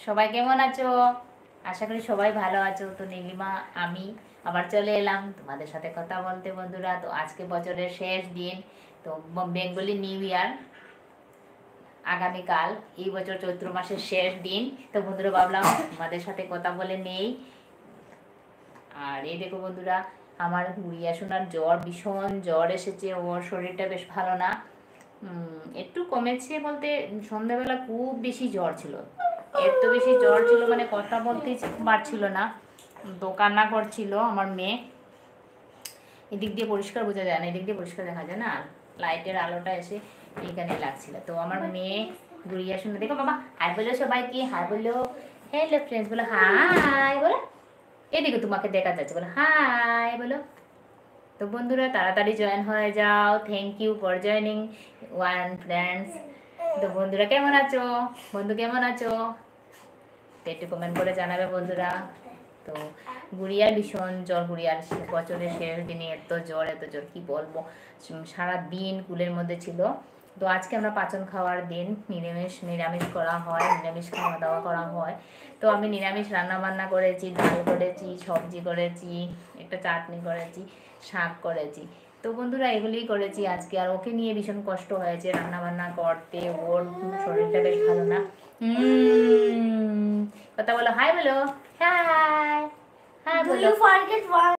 সবাই কেমন আছো? আশা করি সবাই ভালো আছো। তো নীলিমা আমি আবার চলে এলাম তোমাদের সাথে কথা বলতে বন্ধুরা। তো আজকে বছরের শেষ দিন, তো বেঙ্গলি নিউ ইয়ার আগামীকাল, এই বছর চৈত্র মাসের শেষ দিন। তো বন্ধুরা ভাবলাম তোমাদের সাথে কথা বলে নেই। আর এই দেখো বন্ধুরা, আমার গুড়িয়া সোনার জ্বর, ভীষণ জ্বর এসেছে। ওর শরীরটা বেশ ভালো না, একটু কমেছে বলতে সন্ধ্যাবেলা খুব বেশি জ্বর ছিল। এত বেশি জ্বর ছিল মানে কথা বলতেই পারছিল না, তো কান্না করছিল আমার মেয়ে। এদিক দিয়ে পরিষ্কার বোঝা যায় না, এদিক দিয়ে পরিষ্কার দেখা যায় না, লাইটের আলোটা এসে এইখানে লাগছিল। তো আমার মেয়ে গুড়িয়া শুনে, দেখো বাবা হাই বলো সবাইকে, হাই বলো, হ্যালো ফ্রেন্ডস বলো, হাই বলো, এদিকে তোমাকে দেখা যাচ্ছে, বলো হাই বলো। তো বন্ধুরা তাড়াতাড়ি জয়েন হয়ে যাও, thank you for joining one friends. তো বন্ধুরা কেমন আছো, বন্ধু কেমন আছো, তো একটু কমেন্ট করে জানাবে বন্ধুরা। তো গুড়িয়ার ভীষণ জ্বর, গুড়িয়ার বছরের শেষ দিনে এত জ্বর, এত জ্বর কি বলবো, সারা দিন কুলের মধ্যে ছিল। তো আজকে আমরা পাচন খাওয়ার দিন, নিরামিষ করা হয়, নিরামিষ খাওয়া দাওয়া করা হয়। তো আমি নিরামিষ রান্না বান্না করেছি, ডাল করেছি, সবজি করেছি, একটা চাটনি করেছি, শাক করেছি। তো বন্ধুরা এগুলিই করেছি আজকে। আর ওকে নিয়ে ভীষণ কষ্ট হয়েছে রান্না বান্না করতে, ওর শরীরটা বেশ ভালো না। কথা বলো, হাই বলো, হাই, হাই বলো।